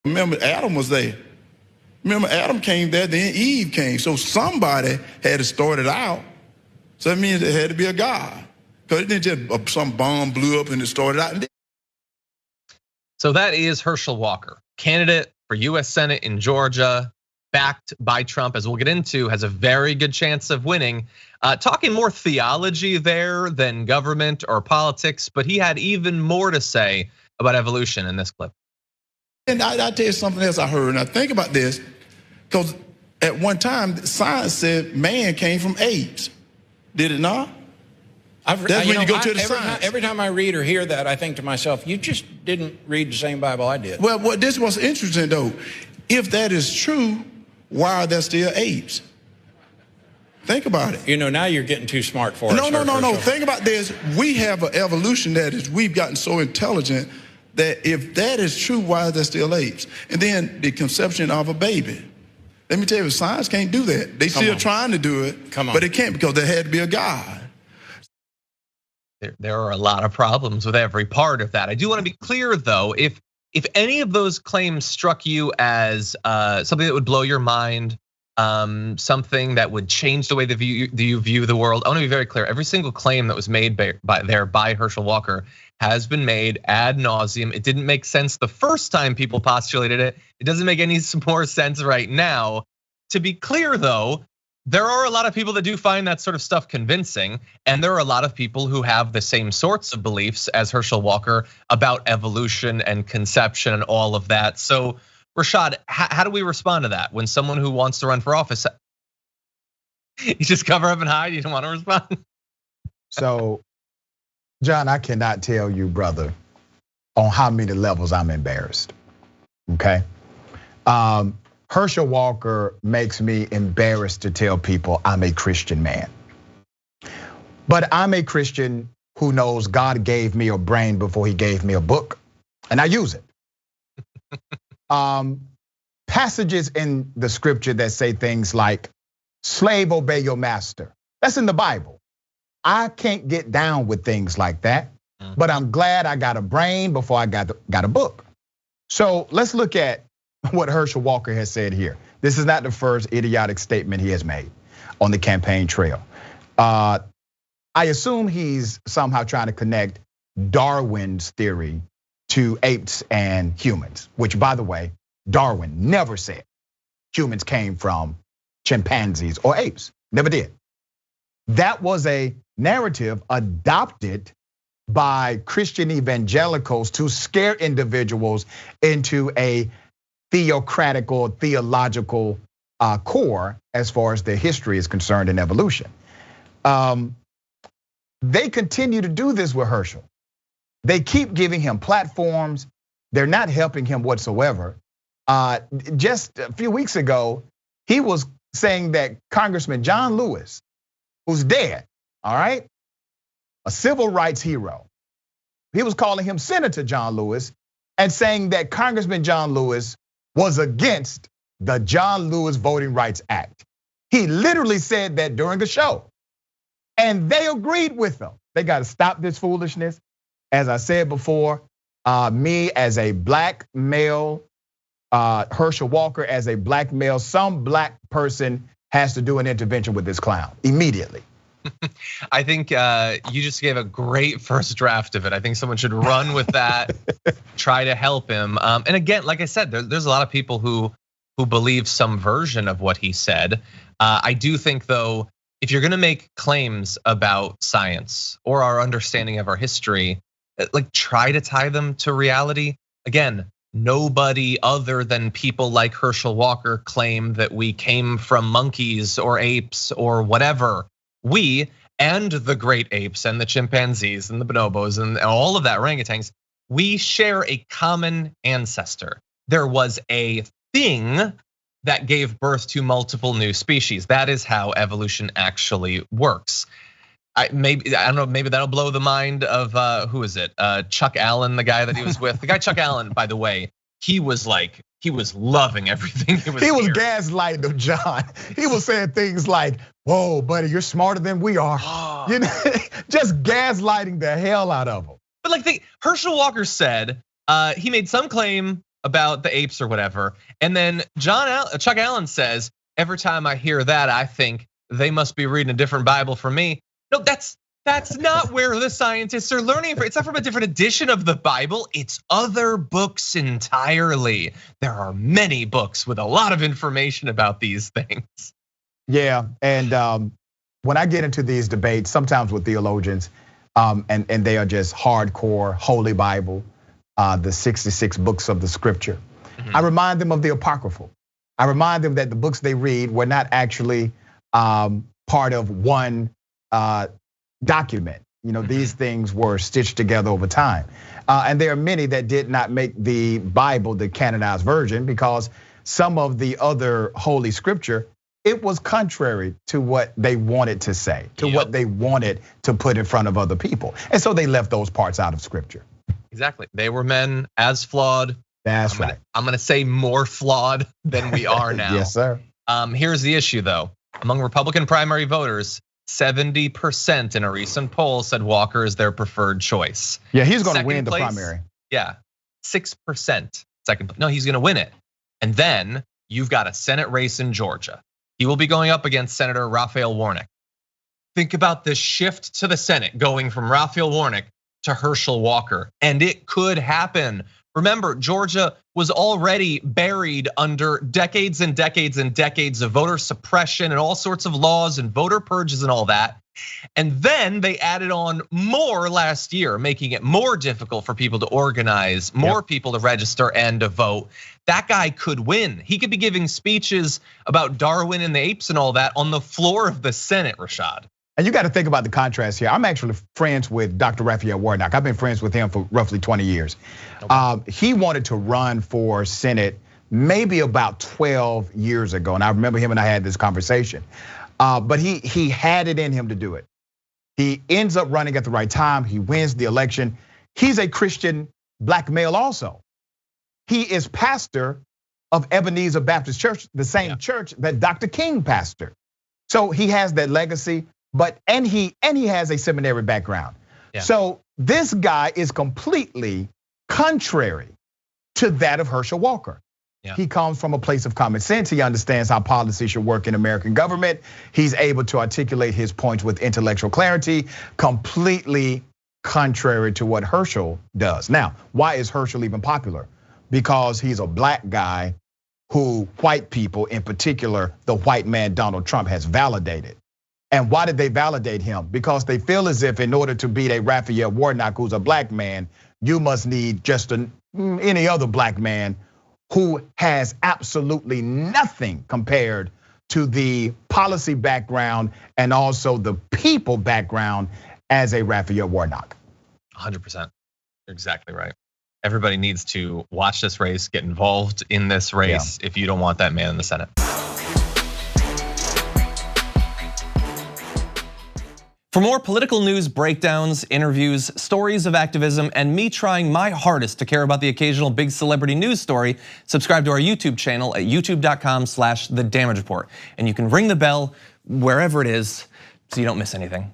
Remember, Adam was there. Remember, Adam came there, then Eve came. So somebody had to start it out. So that means it had to be a God. Because it didn't just some bomb blew up and it started out. So that is Herschel Walker, candidate for US Senate in Georgia, backed by Trump, as we'll get into, has a very good chance of winning. Talking more theology there than government or politics, but he had even more to say about evolution in this clip. And I'll tell you something else I heard. Now think about this, because at one time science said man came from apes. Did it not? That's when you go to the science. Every time I read or hear that, I think to myself, you just didn't read the same Bible I did. Well, this was interesting though. If that is true, why are there still apes? Think about it. You know, now you're getting too smart for us. No. Think about this. We have an evolution that is, we've gotten so intelligent that if that is true, why are there still apes? And then the conception of a baby. Let me tell you, science can't do that. They still trying to do it, but it can't, because there had to be a God. There are a lot of problems with every part of that. I do want to be clear though, if any of those claims struck you as something that would blow your mind, something that would change the way that you view the world, I want to be very clear. Every single claim that was made by Herschel Walker has been made ad nauseum. It didn't make sense the first time people postulated it. It doesn't make any more sense right now. To be clear though, there are a lot of people that do find that sort of stuff convincing, and there are a lot of people who have the same sorts of beliefs as Herschel Walker about evolution and conception and all of that. So Rashad, how do we respond to that when someone who wants to run for office, you just cover up and hide, you don't want to respond? So, John, I cannot tell you, brother, on how many levels I'm embarrassed, okay? Herschel Walker makes me embarrassed to tell people I'm a Christian man. But I'm a Christian who knows God gave me a brain before he gave me a book, and I use it. Passages in the scripture that say things like, slave, obey your master. That's in the Bible. I can't get down with things like that, but I'm glad I got a brain before I got a book. So let's look at what Herschel Walker has said here. This is not the first idiotic statement he has made on the campaign trail. I assume he's somehow trying to connect Darwin's theory to apes and humans, which, by the way, Darwin never said humans came from chimpanzees or apes, never did. That was a narrative adopted by Christian evangelicals to scare individuals into a theocratic or theological core as far as their history is concerned in evolution. They continue to do this with Herschel. They keep giving him platforms. They're not helping him whatsoever. Just a few weeks ago, he was saying that Congressman John Lewis, who's dead, all right, a civil rights hero, he was calling him Senator John Lewis and saying that Congressman John Lewis was against the John Lewis Voting Rights Act. He literally said that during the show, and they agreed with him. They got to stop this foolishness. As I said before, me as a black male, Herschel Walker as a black male, some black person has to do an intervention with this clown immediately. I think you just gave a great first draft of it. I think someone should run with that, try to help him. And again, like I said, there's a lot of people who believe some version of what he said. I do think though, if you're gonna make claims about science or our understanding of our history, like try to tie them to reality. Again, nobody other than people like Herschel Walker claim that we came from monkeys or apes or whatever. We and the great apes and the chimpanzees and the bonobos and all of that orangutans, we share a common ancestor. There was a thing that gave birth to multiple new species. That is how evolution actually works. I don't know, maybe that'll blow the mind of who is it? Chuck Allen, the guy that he was with. The guy Chuck Allen, by the way, he was loving everything. He was gaslighting him, John. He was saying things like, "Whoa, buddy, you're smarter than we are." You know, just gaslighting the hell out of him. But like Herschel Walker said, he made some claim about the apes or whatever. And then Chuck Allen says, every time I hear that, I think they must be reading a different Bible from me. No, that's not where the scientists are learning from. It's not from a different edition of the Bible. It's other books entirely. There are many books with a lot of information about these things. Yeah, and when I get into these debates, sometimes with theologians, and they are just hardcore Holy Bible, the 66 books of the Scripture, I remind them of the Apocryphal. I remind them that the books they read were not actually part of one document. These things were stitched together over time. And there are many that did not make the Bible the canonized version because some of the other Holy Scripture, it was contrary to what they wanted to say, to what they wanted to put in front of other people. And so they left those parts out of Scripture. Exactly. They were men as flawed. That's right. I'm gonna say more flawed than we are now. Yes, sir. Here's the issue though. Among Republican primary voters, 70% in a recent poll said Walker is their preferred choice. Yeah, he's gonna win the primary. Yeah, 6% second. No, he's gonna win it. And then you've got a Senate race in Georgia. He will be going up against Senator Raphael Warnock. Think about this shift to the Senate going from Raphael Warnock to Herschel Walker, and it could happen. Remember, Georgia was already buried under decades and decades and decades of voter suppression and all sorts of laws and voter purges and all that. And then they added on more last year, making it more difficult for people to organize, more people to register and to vote. That guy could win. He could be giving speeches about Darwin and the apes and all that on the floor of the Senate, Rashad. And you got to think about the contrast here. I'm actually friends with Dr. Raphael Warnock. I've been friends with him for roughly 20 years. Okay. He wanted to run for Senate maybe about 12 years ago. And I remember him and I had this conversation. But he had it in him to do it. He ends up running at the right time. He wins the election. He's a Christian black male also. He is pastor of Ebenezer Baptist Church, the same church that Dr. King pastored. So he has that legacy, and he has a seminary background. So this guy is completely contrary to that of Herschel Walker. He comes from a place of common sense. He understands how policy should work in American government. He's able to articulate his points with intellectual clarity, completely contrary to what Herschel does. Now, why is Herschel even popular? Because he's a black guy who white people, in particular, the white man Donald Trump, has validated. And why did they validate him? Because they feel as if in order to beat a Raphael Warnock, who's a black man, you must need just any other black man who has absolutely nothing compared to the policy background and also the people background as a Raphael Warnock. 100%, you're exactly right. Everybody needs to watch this race, get involved in this race if you don't want that man in the Senate. For more political news, breakdowns, interviews, stories of activism, and me trying my hardest to care about the occasional big celebrity news story, subscribe to our YouTube channel at youtube.com/The Damage Report. And you can ring the bell wherever it is so you don't miss anything.